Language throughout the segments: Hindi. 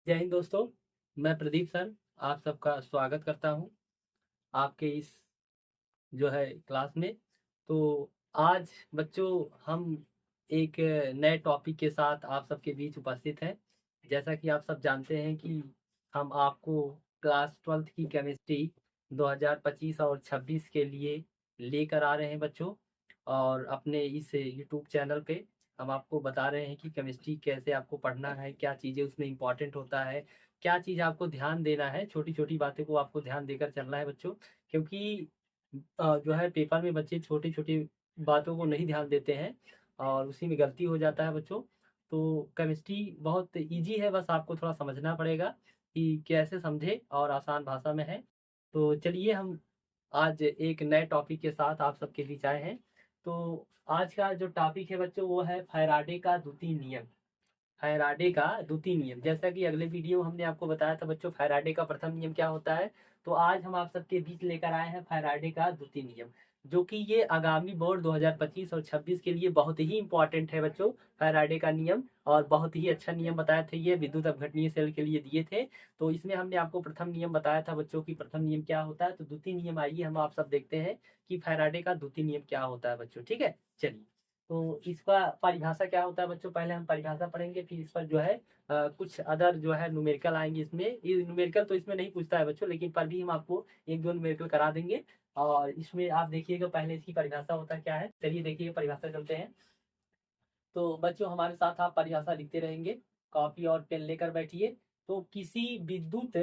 जय हिंद दोस्तों। मैं प्रदीप सर आप सबका स्वागत करता हूं आपके इस जो है क्लास में। तो आज बच्चों हम एक नए टॉपिक के साथ आप सबके बीच उपस्थित हैं। जैसा कि आप सब जानते हैं कि हम आपको क्लास 12th की केमिस्ट्री 2025 और 26 के लिए लेकर आ रहे हैं बच्चों। और अपने इस यूट्यूब चैनल पे हम आपको बता रहे हैं कि केमिस्ट्री कैसे आपको पढ़ना है, क्या चीज़ें उसमें इम्पॉर्टेंट होता है, क्या चीज़ आपको ध्यान देना है, छोटी छोटी बातें को आपको ध्यान देकर चलना है बच्चों। क्योंकि जो है पेपर में बच्चे छोटी छोटी बातों को नहीं ध्यान देते हैं और उसी में गलती हो जाता है बच्चों। तो केमिस्ट्री बहुत इजी है, बस आपको थोड़ा समझना पड़ेगा कि कैसे समझे और आसान भाषा में है। तो चलिए हम आज एक नए टॉपिक के साथ आप सबके बीच आए हैं। तो आज का जो टॉपिक है बच्चों वो है फैराडे का द्वितीय नियम। फैराडे का द्वितीय नियम, जैसा कि अगले वीडियो में हमने आपको बताया था बच्चों फैराडे का प्रथम नियम क्या होता है। तो आज हम आप सबके बीच लेकर आए हैं फैराडे का द्वितीय नियम, जो कि ये आगामी बोर्ड 2025 और 26 के लिए बहुत ही इंपॉर्टेंट है बच्चों। फैराडे का नियम और बहुत ही अच्छा नियम बताए थे, ये विद्युत अपघटनीय सेल के लिए दिए थे। तो इसमें हमने आपको प्रथम नियम बताया था बच्चों की प्रथम नियम क्या होता है। तो द्वितीय नियम आइए हम आप सब देखते हैं कि फैराडे का द्वितीय नियम क्या होता है बच्चों। ठीक है, चलिए। तो इसका परिभाषा क्या होता है बच्चों, पहले हम परिभाषा पढ़ेंगे, फिर इस पर जो है कुछ अदर जो है न्यूमेरिकल आएंगे। इसमें ये न्यूमेरिकल तो इसमें नहीं पूछता है बच्चों, लेकिन पर भी हम आपको एक दो न्यूमेरिकल करा देंगे। और इसमें आप देखिएगा पहले इसकी परिभाषा होता क्या है। चलिए देखिए परिभाषा चलते हैं। तो बच्चों हमारे साथ आप परिभाषा लिखते रहेंगे, कॉपी और पेन लेकर बैठिए। तो किसी विद्युत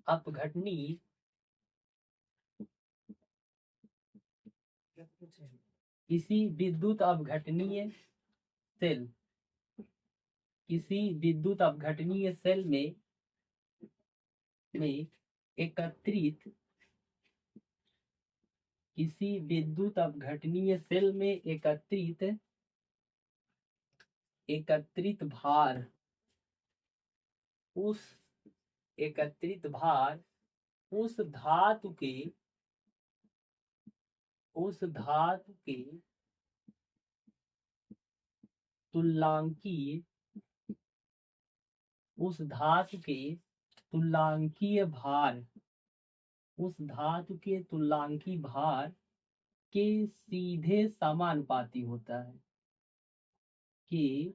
अपघटनीय किसी विद्युत अपघटनीय सेल किसी विद्युत अपघटनीय सेल में एकत्रित किसी विद्युत अपघटनीय सेल में एकत्रित भार उस एकत्रित भार उस धातु के उस धातु के तुल्यांकीय उस धातु के तुल्यांकीय भार उस धातु के तुल्यांकीय भार के सीधे समानुपाती होता है कि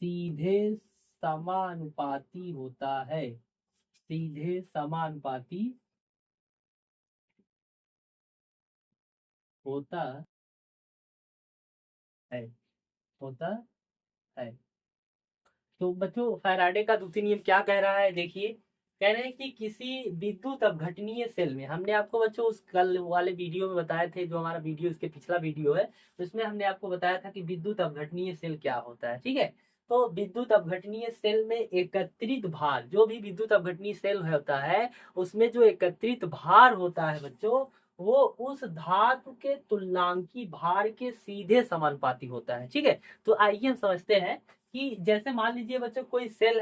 सीधे समानुपाती होता है सीधे समानुपाती होता है होता है। तो बच्चों फैराडे का द्वितीय नियम क्या कह रहा है, देखिए। कह रहे हैं कि किसी विद्युत अपघटनीय सेल में, हमने आपको बच्चों उस कल वाले वीडियो में बताए थे, जो हमारा वीडियो इसके पिछला वीडियो है, उसमें हमने आपको बताया था कि विद्युत अपघटनीय सेल क्या होता है। ठीक है, तो विद्युत अपघटनीय सेल में एकत्रित भार, जो भी विद्युत अपघटनीय सेल होता है उसमें जो एकत्रित भार होता है बच्चों, वो उस धातु के तुल्यांकी भार के सीधे समानुपाती होता है। ठीक है, तो आइए हम समझते हैं कि जैसे मान लीजिए बच्चों कोई सेल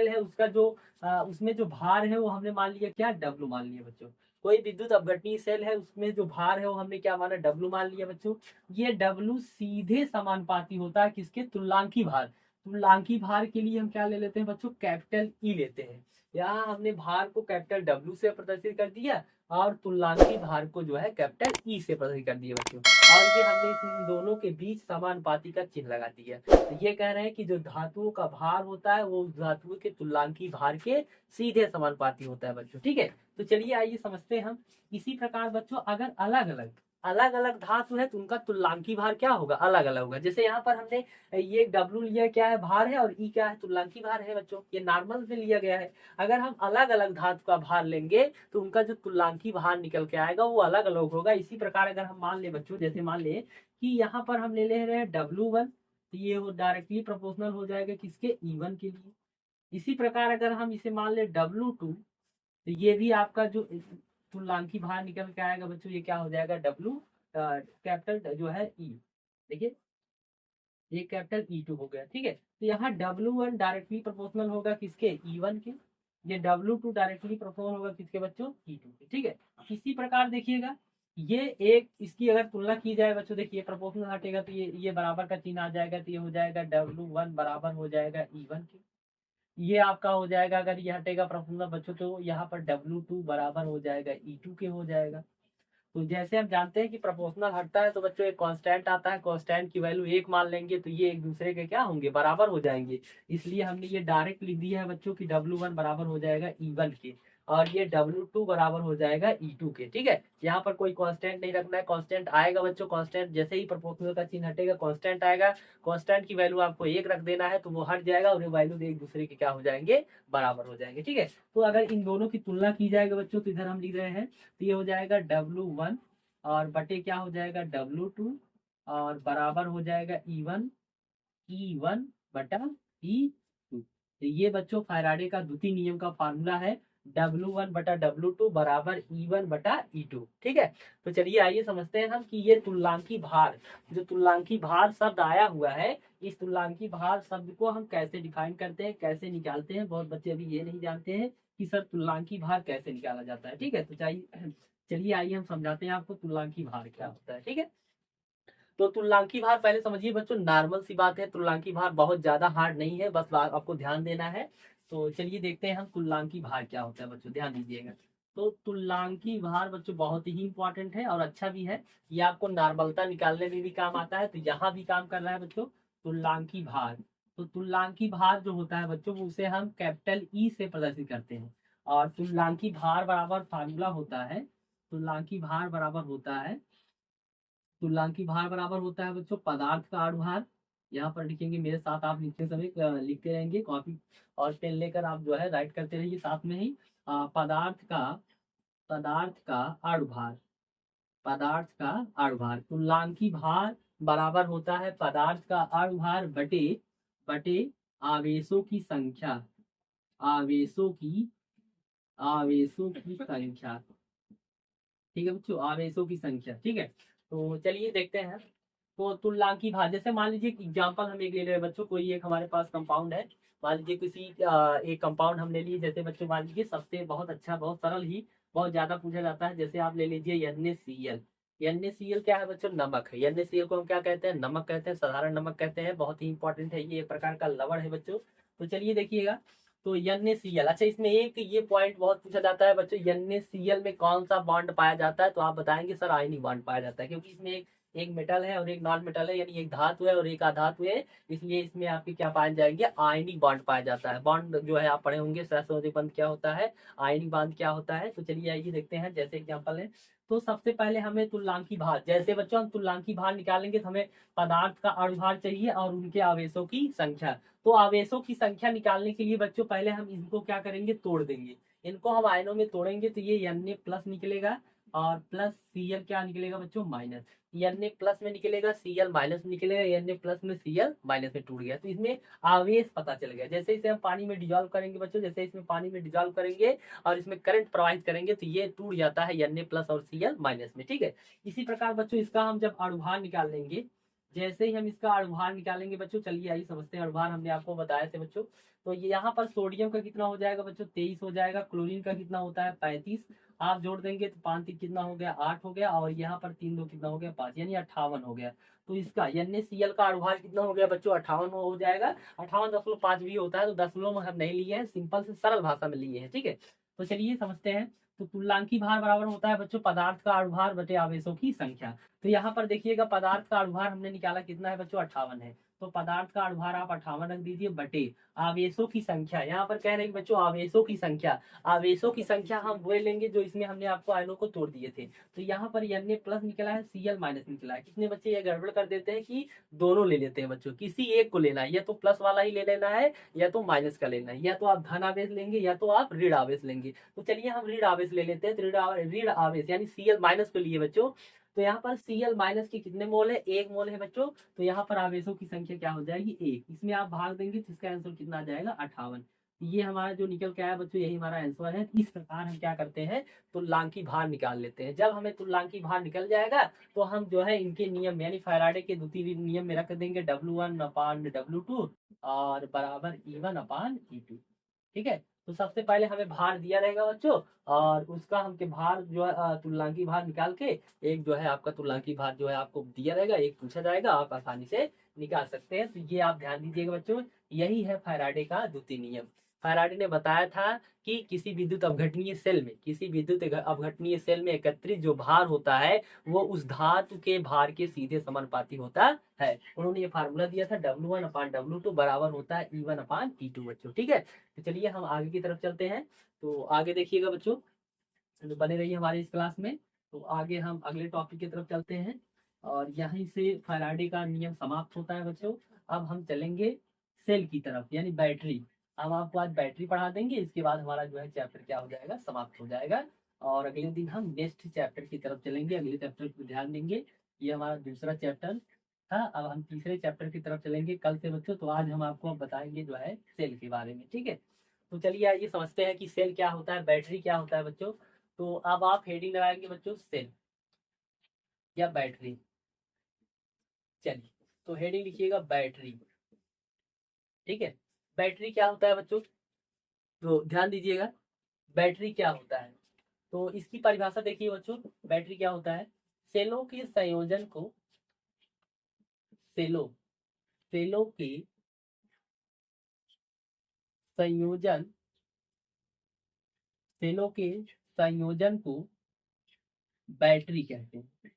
है उसका जो उसमें जो भार है वो हमने मान लिया क्या, डब्लू मान लिया बच्चों। कोई विद्युत अपघटनीय सेल है उसमें जो भार है वो हमने क्या माना, डब्लू मान लिया बच्चों। ये डब्लू सीधे समानुपाती होता है किसके, तुल्यांकी भार। तुल्यांकी भार के लिए हम क्या ले लेते हैं बच्चों, कैपिटल ई लेते हैं। यहाँ हमने भार को कैपिटल डब्लू से प्रदर्शित कर दिया और तुल्यांकी भार को जो है कैपिटल ई से प्रदर्शित कर दिया बच्चों। और ये हमने इन दोनों के बीच समानुपाती का चिन्ह लगा दिया। तो ये कह रहे हैं कि जो धातुओं का भार होता है वो उस धातुओं के तुल्यांकी भार के सीधे समानुपाती होता है बच्चों। ठीक है, तो चलिए आइए समझते हैं हम। इसी प्रकार बच्चों अगर अलग अलग धातु है तो उनका तुल्यांकी भार क्या होगा, अलग अलग होगा। जैसे यहाँ पर हमने ये डब्लू लिया क्या है, भार है, और ई क्या है, तुल्यांकी भार है बच्चों, ये नॉर्मल से लिया गया है। अगर हम अलग अलग धातु का भार लेंगे तो उनका जो तुल्यांकी भार निकल के आएगा वो अलग अलग होगा। इसी प्रकार अगर हम मान ले बच्चों, जैसे मान ले कि यहाँ पर हम ले रहे हैं W1, तो ये वो डायरेक्टली प्रोपोर्शनल हो जाएगा किसके, E1 के लिए। इसी प्रकार अगर हम इसे मान ले W2, तो ये भी आपका जो तुल्यांकी भार निकल के आएगा बच्चों, ये क्या हो जाएगा, W कैपिटल जो है E। देखिए ये कैपिटल E2 हो गया। ठीक है, तो यहाँ W1 डायरेक्टली प्रोपोर्शनल होगा किसके, E1 के। ये W2 डायरेक्टली प्रोपोर्शनल होगा किसके बच्चों, E2 के। ठीक है, इसी प्रकार देखिएगा ये एक इसकी अगर तुलना की जाए बच्चों, देखिए प्रोपोर्शनल हटेगा तो ये बराबर का चिन्ह आ जाएगा, तो ये हो जाएगा W1 बराबर हो जाएगा E1 के। ये आपका हो जाएगा, अगर ये हटेगा प्रोपोर्शनल बच्चों तो यहाँ पर W2 बराबर हो जाएगा E2 के हो जाएगा। तो जैसे हम जानते हैं कि प्रोपोर्शनल हटता है तो बच्चों एक कांस्टेंट आता है, कांस्टेंट की वैल्यू 1 मान लेंगे तो ये एक दूसरे के क्या होंगे, बराबर हो जाएंगे। इसलिए हमने ये डायरेक्ट लिख दिया है बच्चों की W1 बराबर हो जाएगा E1 के, और ये W2 बराबर हो जाएगा E2 के। ठीक है, यहाँ पर कोई कांस्टेंट नहीं रखना है, कांस्टेंट आएगा बच्चों, कांस्टेंट जैसे ही प्रोपोर्शनल का चिन्ह हटेगा कांस्टेंट आएगा, कांस्टेंट की वैल्यू आपको 1 रख देना है तो वो हट जाएगा और ये वैल्यू एक दूसरे के क्या हो जाएंगे, बराबर हो जाएंगे। ठीक है, तो अगर इन दोनों की तुलना की जाएगा बच्चों तो इधर हम लिख रहे हैं तो ये हो जाएगा W1 और बटे क्या हो जाएगा W2 और बराबर हो जाएगा E1 बटा E2। तो ये बच्चों फैराडे का द्वितीय नियम का फार्मूला है, W1 बटा W2 बराबर E1 बटा E2। ठीक है, तो चलिए आइए समझते हैं हम कि ये तुल्यांकी भार, जो तुल्यांकी भार शब्द आया हुआ है, इस तुल्यांकी भार शब्द को हम कैसे डिफाइन करते हैं, कैसे निकालते हैं। बहुत बच्चे अभी ये नहीं जानते हैं कि सर तुल्यांकी भार कैसे निकाला जाता है। ठीक है, तो चलिए आइए हम समझाते हैं आपको तुल्यांकी भार क्या होता है। ठीक है, तो तुल्यांकी भार पहले समझिए बच्चों, नॉर्मल सी बात है, तुल्यांकी भार बहुत ज्यादा हार्ड नहीं है, बस आपको ध्यान देना है। तो चलिए देखते हैं हम तुल्यांकी भार क्या होता है बच्चों, ध्यान दीजिएगा। तो तुल्यांकी भार बच्चों बहुत ही इंपॉर्टेंट है और अच्छा भी है, ये आपको नॉर्मलता निकालने में भी काम आता है, तो यहाँ भी काम कर रहा है बच्चों तुल्यांकी भार। तो तुल्यांकी भार जो होता है बच्चों उसे हम कैपिटल ई से प्रदर्शित करते हैं, और तुल्यांकी भार बराबर फार्मूला होता है, तुल्यांकी भार बराबर होता है, तुल्यांकी भार बराबर होता है बच्चों पदार्थ का आधार। यहाँ पर लिखेंगे मेरे साथ, आप लिखते समय लिखते रहेंगे, कॉपी और पेन लेकर आप जो है राइट करते रहिए साथ में ही। पदार्थ का आधार, पदार्थ का आधार, तुल्यांकी भार बराबर होता है पदार्थ का आधार बटे बटे आवेशों की संख्या, आवेशों की आवेशों की संख्या। ठीक है बच्चों, आवेशों की संख्या। ठीक है, तो चलिए देखते हैं। तो तुल्यांकी भार, जैसे मान लीजिए एग्जाम्पल हम एक ले रहे हैं बच्चों, कोई एक हमारे पास कंपाउंड है, मान लीजिए किसी एक कंपाउंड हम ले लिए, जैसे बच्चों मान लीजिए सबसे बहुत अच्छा, बहुत सरल ही, बहुत ज्यादा पूछा जाता है, जैसे आप ले लीजिए NaCl। NaCl क्या है बच्चों, नमक है। NaCl को हम क्या कहते हैं, नमक कहते हैं, साधारण नमक कहते हैं, बहुत ही इंपॉर्टेंट है, ये एक प्रकार का लवण है बच्चों। तो चलिए देखिएगा, तो NaCl, अच्छा इसमें एक ये पॉइंट बहुत पूछा जाता है बच्चों, NaCl में कौन सा बॉन्ड पाया जाता है, तो आप बताएंगे सर आयनिक बॉन्ड पाया जाता है, क्योंकि इसमें एक मेटल है और एक नॉन मेटल है, यानी एक धातु है और एक अधातु है, इसलिए इसमें आपके क्या पाए जाएंगे, आयनिक बॉन्ड पाया जाता है। बॉन्ड जो है आप पढ़े होंगे सहसंयोजक बंध क्या होता है, आयनिक बॉन्ड क्या होता है। तो चलिए आइए देखते हैं, जैसे एग्जांपल है, तो सबसे पहले हमें तुल्यांकी भार, जैसे बच्चों हम तुल्यांकी भार निकालेंगे तो हमें पदार्थ का अणुभार चाहिए और उनके आवेशों की संख्या। तो आवेशों की संख्या निकालने के लिए बच्चों पहले हम इनको क्या करेंगे, तोड़ देंगे, इनको हम आयनों में तोड़ेंगे तो ये Na प्लस निकलेगा और प्लस Cl क्या निकलेगा बच्चों, माइनस। Na प्लस में निकलेगा, Cl माइनस में निकलेगा, Na प्लस में Cl माइनस में टूट गया, तो इसमें आवेश पता चल गया। जैसे इसे हम पानी में डिजॉल्व करेंगे बच्चों, जैसे इसमें पानी में डिजॉल्व करेंगे और इसमें करंट प्रवाहित करेंगे तो ये टूट जाता है Na प्लस और Cl माइनस में। ठीक है, इसी प्रकार बच्चों इसका हम जब अणुभार निकाल लेंगे, जैसे ही हम इसका अणुभार निकालेंगे बच्चों, चलिए आइए समझते हैं। अणुभार हमने आपको बताया थे बच्चों, तो ये यहाँ पर सोडियम का कितना हो जाएगा बच्चों, 23 हो जाएगा, क्लोरीन का कितना होता है 35, आप जोड़ देंगे तो 5 3 कितना हो गया, 8 हो गया, और यहाँ पर 3 2 कितना हो गया, 5, यानी 58 हो गया। तो इसका NaCl का अणुभार कितना हो गया बच्चों, 58 हो जाएगा। 58.5 भी होता है, तो दशमलव में हम नहीं लिए हैं, सिंपल से सरल भाषा में लिए हैं। ठीक है, तो चलिए समझते हैं। तो तुल्यांकी भार बराबर होता है बच्चों पदार्थ का अणुभार बटे आवेशों की संख्या। तो यहाँ पर देखिएगा पदार्थ का अणुभार हमने निकाला कितना है बच्चों, 58 है, तो पदार्थ का अणुभार आप 58 रख दीजिए बटे आवेशों की संख्या। यहाँ पर कह रहे हैं कि बच्चों आवेशों की संख्या, आवेशों की संख्या हम वो लेंगे जो इसमें हमने आपको आयनों को तोड़ दिए थे। तो यहाँ पर Na प्लस निकला है, Cl माइनस निकला है। कितने बच्चे ये गड़बड़ कर देते हैं कि दोनों ले लेते हैं बच्चों, किसी एक को लेना है, या तो प्लस वाला ही ले लेना है या तो माइनस का लेना है, या तो आप धन आवेश लेंगे या तो आप ऋण आवेश लेंगे। तो चलिए हम ऋण आवेश ले लेते हैं, तो ऋण आवेश यानी Cl माइनस को लिए बच्चों, तो यहाँ पर Cl माइनस की कितने मोल है, 1 मोल है बच्चों। तो यहाँ पर आवेशों की संख्या क्या हो जाएगी, 1, इसमें आप भाग देंगे तो इसका आंसर कितना आ जाएगा, 58। ये हमारा जो निकल के आया बच्चों, यही हमारा आंसर है। इस प्रकार हम क्या करते हैं, तुल्यांकी भार निकाल लेते हैं। जब हमें तुल्यांकी भार निकल जाएगा तो हम जो है इनके नियम यानी फैराडे के द्वितीय नियम में रख देंगे, W1 अपान W2 और बराबर E1 अपान E2। ठीक है, तो सबसे पहले हमें भार दिया रहेगा बच्चों, और उसका हम के भार जो है तुल्यांकी भार निकाल के, एक जो है आपका तुल्यांकी भार जो है आपको दिया रहेगा, एक पूछा जाएगा, आप आसानी से निकाल सकते हैं। तो ये आप ध्यान दीजिएगा बच्चों, यही है फैराडे का द्वितीय नियम। फैराडे ने बताया था कि किसी विद्युत अवघटनीय सेल में, किसी विद्युत अवघटनीय सेल में एकत्रित जो भार होता है वो उस धातु के भार के सीधे समानुपाती होता है। उन्होंने ये फार्मूला दिया था, W1/W2 बराबर होता है E1/E2 बच्चों। ठीक है, तो चलिए हम आगे की तरफ चलते हैं। तो आगे देखिएगा बच्चों, तो बने रहिए हमारे इस क्लास में। तो आगे हम अगले टॉपिक की तरफ चलते हैं, और यहीं से फैराडे का नियम समाप्त होता है बच्चों। अब हम चलेंगे सेल की तरफ, यानी बैटरी। हम आपको आज बैटरी पढ़ा देंगे, इसके बाद हमारा जो है चैप्टर क्या हो जाएगा, समाप्त हो जाएगा। और अगले दिन हम नेक्स्ट चैप्टर की तरफ चलेंगे, अगले चैप्टर पर ध्यान देंगे। ये हमारा दूसरा चैप्टर था, अब हम तीसरे चैप्टर की तरफ चलेंगे कल से बच्चों। तो आज हम आपको अब बताएंगे जो है सेल के बारे में। ठीक है, तो चलिए आइए समझते हैं कि सेल क्या होता है, बैटरी क्या होता है बच्चों। तो अब आप हेडिंग लगाएंगे बच्चों, सेल या बैटरी। चलिए, तो हेडिंग लिखिएगा बैटरी। ठीक है, बैटरी क्या होता है बच्चों, तो ध्यान दीजिएगा, बैटरी क्या होता है। तो इसकी परिभाषा देखिए बच्चों, बैटरी क्या होता है, सेलों के संयोजन को, सेलों सेलों के संयोजन सेलों के संयोजन को बैटरी कहते हैं।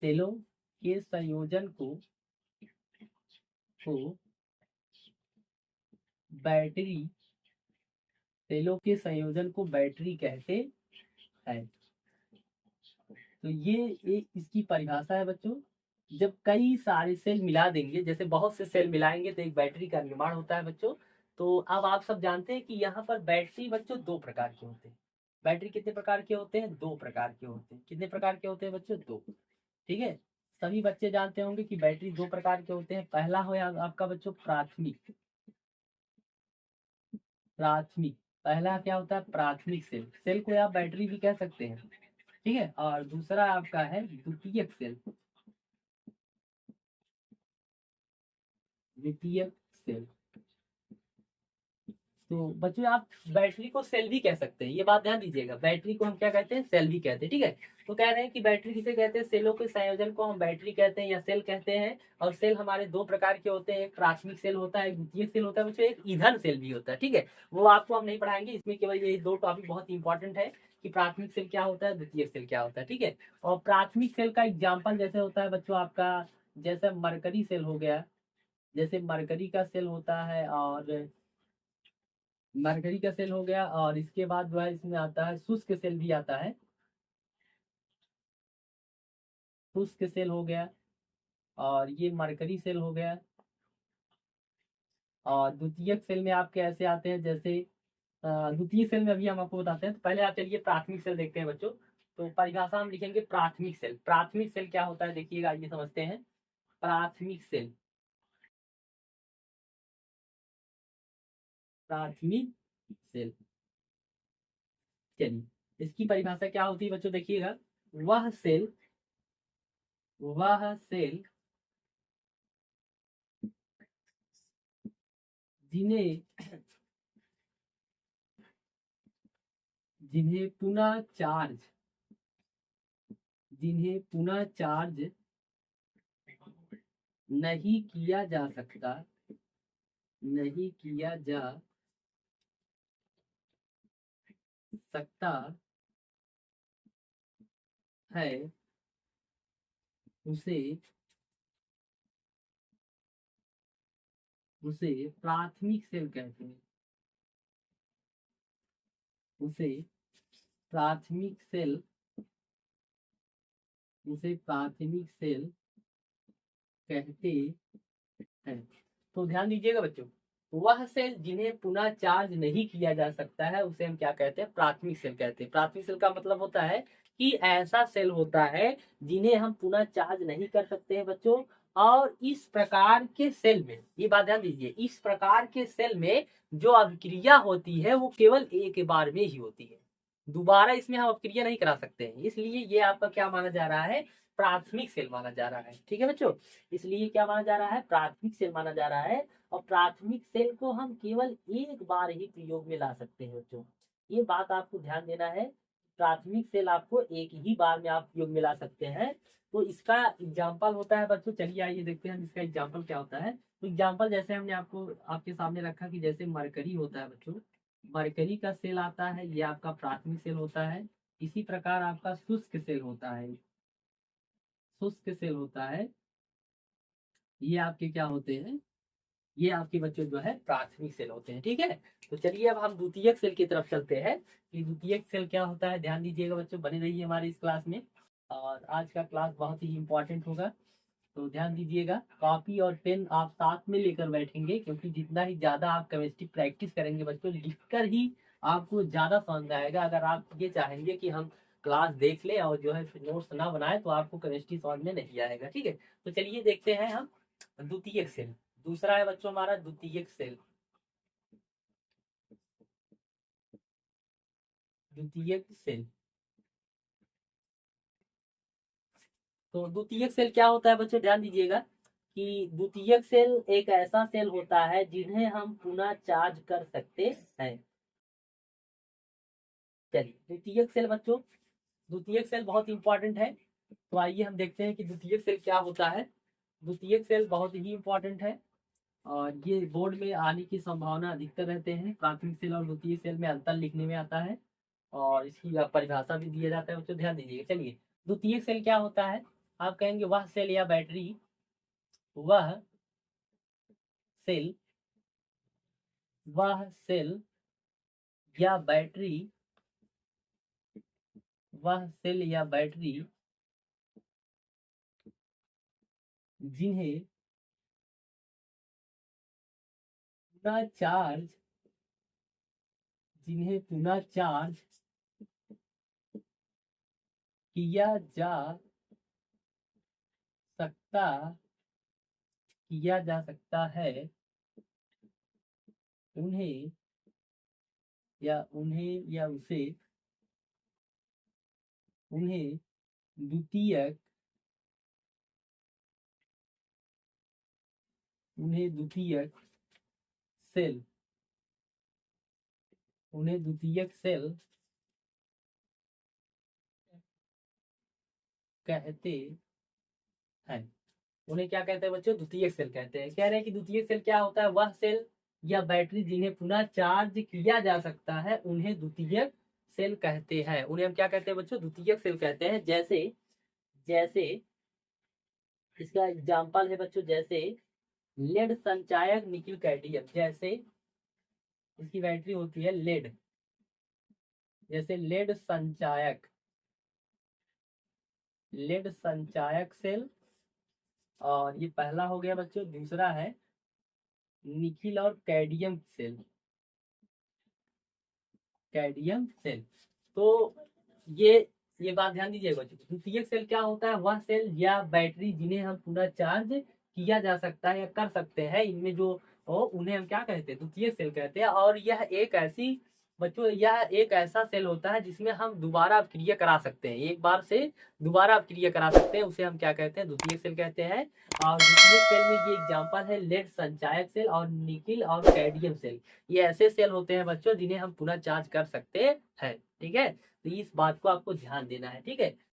सेलों के संयोजन को बैटरी सेलों के संयोजन को बैटरी कहते हैं। तो ये इसकी परिभाषा है बच्चों। जब कई सारे सेल मिला देंगे, जैसे बहुत से सेल मिलाएंगे तो एक बैटरी का निर्माण होता है बच्चों। तो अब आप सब जानते हैं कि यहाँ पर बैटरी बच्चों दो प्रकार के होते हैं। बैटरी कितने प्रकार के होते हैं, दो प्रकार के होते हैं। कितने प्रकार के होते हैं बच्चों, दो। ठीक है, सभी बच्चे जानते होंगे कि बैटरी दो प्रकार के होते हैं। पहला हो आपका बच्चों प्राथमिक प्राथमिक पहला क्या होता है, प्राथमिक सेल। सेल को आप बैटरी भी कह सकते हैं। ठीक है, और दूसरा आपका है द्वितीयक सेल। द्वितीयक सेल, तो बच्चों आप बैटरी को सेल भी कह सकते हैं, ये बात ध्यान दीजिएगा। बैटरी को हम क्या कहते हैं, सेल भी कहते हैं। ठीक है, तो कह रहे हैं कि बैटरी किसे कहते हैं, सेलों के संयोजन को हम बैटरी कहते हैं या सेल कहते हैं। और सेल हमारे दो प्रकार के होते हैं, एक प्राथमिक सेल होता है, एक द्वितीयक सेल होता है बच्चों, एक ईंधन सेल भी होता है। ठीक है, वो आपको हम नहीं पढ़ाएंगे, इसमें केवल ये दो टॉपिक बहुत इंपॉर्टेंट है कि प्राथमिक सेल क्या होता है, द्वितीयक सेल क्या होता है। ठीक है, और प्राथमिक सेल का एग्जाम्पल जैसे होता है बच्चों आपका, जैसे मरकरी सेल हो गया, जैसे मरकरी का सेल होता है, और मरकरी का सेल हो गया, और इसके बाद जो है इसमें आता है शुष्क सेल भी आता है, शुष्क सेल हो गया, और ये मरकरी सेल हो गया। और द्वितीयक सेल में आपके ऐसे आते हैं, जैसे द्वितीय सेल में अभी हम आपको बताते हैं। तो पहले आप चलिए प्राथमिक सेल देखते हैं बच्चों। तो परिभाषा हम लिखेंगे प्राथमिक सेल। प्राथमिक सेल क्या होता है देखिएगा, ये समझते हैं। प्राथमिक सेल, प्राथमिक सेल, चलिए इसकी परिभाषा क्या होती है बच्चों, देखिएगा। वह सेल वह सेल जिन्हें जिन्हें पुनः चार्ज जिन्हें पुनः चार्ज नहीं किया जा सकता नहीं किया जा सकता है, उसे उसे प्राथमिक सेल कहते हैं। उसे प्राथमिक सेल उसे प्राथमिक सेल कहते हैं। तो ध्यान दीजिएगा बच्चों, वह सेल जिन्हें पुनः चार्ज नहीं किया जा सकता है उसे हम क्या कहते हैं, प्राथमिक सेल कहते हैं। प्राथमिक सेल का मतलब होता है कि ऐसा सेल होता है जिन्हें हम पुनः चार्ज नहीं कर सकते हैं बच्चों। और इस प्रकार के सेल में, ये बात ध्यान दीजिए, इस प्रकार के सेल में जो अभिक्रिया होती है वो केवल एक बार में ही होती है। दोबारा इसमें हम अपक्रिया नहीं करा सकते हैं, इसलिए ये आपका क्या माना जा रहा है, प्राथमिक सेल माना जा रहा है। ठीक है बच्चों, इसलिए क्या माना जा रहा है, प्राथमिक सेल माना जा रहा है। और प्राथमिक सेल को हम केवल एक बार ही प्रयोग में ला सकते हैं बच्चों, ये बात आपको ध्यान देना है। प्राथमिक सेल आपको एक ही बार में आप प्रयोग में ला सकते हैं। तो इसका एग्जाम्पल होता है बच्चों, चलिए आइए देखते हैं इसका एग्जाम्पल क्या होता है। तो एग्जाम्पल जैसे हमने आपको आपके सामने रखा कि जैसे मरकरी होता है बच्चों, मरकरी का सेल आता है, ये आपका प्राथमिक सेल होता है। इसी प्रकार आपका शुष्क सेल होता है, शुष्क सेल होता है, ये आपके क्या होते हैं, ये आपके बच्चों जो है प्राथमिक सेल होते हैं। ठीक है, तो चलिए अब हम द्वितीयक सेल की तरफ चलते हैं कि द्वितीयक सेल क्या होता है। ध्यान दीजिएगा बच्चों, बने रहिए हमारे इस क्लास में, और आज का क्लास बहुत ही इंपॉर्टेंट होगा। तो ध्यान दीजिएगा, कॉपी और पेन आप साथ में लेकर बैठेंगे, क्योंकि जितना ही ज्यादा आप केमिस्ट्री प्रैक्टिस करेंगे बच्चों, लिखकर ही आपको ज्यादा समझ आएगा। अगर आप ये चाहेंगे कि हम क्लास देख लें और जो है नोट्स ना बनाए, तो आपको केमिस्ट्री समझ में नहीं आएगा। ठीक है, तो चलिए देखते हैं हम द्वितीयक सेल। दूसरा है बच्चों हमारा द्वितीयक सेल, द्वितीयक सेल। तो द्वितीयक सेल क्या होता है बच्चों, ध्यान दीजिएगा कि द्वितीयक सेल एक ऐसा सेल होता है जिन्हें हम पुनः चार्ज कर सकते हैं। चलिए द्वितीयक सेल बच्चों, द्वितीयक सेल बहुत इंपॉर्टेंट है। तो आइए हम देखते हैं कि द्वितीयक सेल क्या होता है। द्वितीयक सेल बहुत ही इंपॉर्टेंट है, और ये बोर्ड में आने की संभावना अधिकतर रहते हैं। प्राथमिक सेल और द्वितीय सेल में अंतर लिखने में आता है, और इसकी परिभाषा भी दिया जाता है, उसको ध्यान दीजिएगा। चलिए द्वितीयक सेल क्या होता है, आप कहेंगे वह सेल या बैटरी, वह सेल, वह सेल या बैटरी, वह सेल या बैटरी जिन्हें पुनः चार्ज, जिन्हें पुनः चार्ज किया जा सकता, किया जा सकता है, उन्हें या उसे, उन्हें द्वितीयक, उन्हें द्वितीयक सेल, उन्हें द्वितीयक सेल कहते हैं। उन्हें क्या कहते हैं बच्चों, द्वितीयक सेल कहते हैं। कह रहे हैं कि द्वितीयक सेल क्या होता है, वह सेल या बैटरी जिन्हें पुनः चार्ज किया जा सकता है, उन्हें द्वितीयक सेल कहते हैं। उन्हें हम क्या कहते हैं बच्चों, द्वितीयक सेल कहते हैं। जैसे जैसे इसका एग्जाम्पल है बच्चों, जैसे लेड संचायक निकिल कैडमियम, जैसे इसकी बैटरी होती है लेड, जैसे लेड संचायक, लेड संचायक सेल। और ये पहला हो गया बच्चों। दूसरा है निकिल और कैडमियम सेल, कैडमियम सेल। तो ये बात ध्यान दीजिएगा बच्चों, द्वितीयक सेल क्या होता है, वह सेल या बैटरी जिन्हें हम पुनः चार्ज किया जा सकता है या कर सकते हैं, इनमें जो हो उन्हें हम क्या कहते हैं, द्वितीयक सेल कहते हैं। और यह एक ऐसी बच्चों, यह एक ऐसा सेल होता है जिसमें हम दोबारा अपक्रिया करा सकते हैं, एक बार से दोबारा अपक्रिया करा सकते हैं, उसे हम क्या कहते हैं, द्वितीयक सेल कहते हैं। और द्वितीयक सेल में ये एग्जाम्पल है लेड संचायक सेल और निकिल और कैडमियम सेल। ये ऐसे सेल होते हैं बच्चों जिन्हें हम पुनः चार्ज कर सकते हैं। ठीक है, तो इस बात को आपको ध्यान देना है। ठीक है,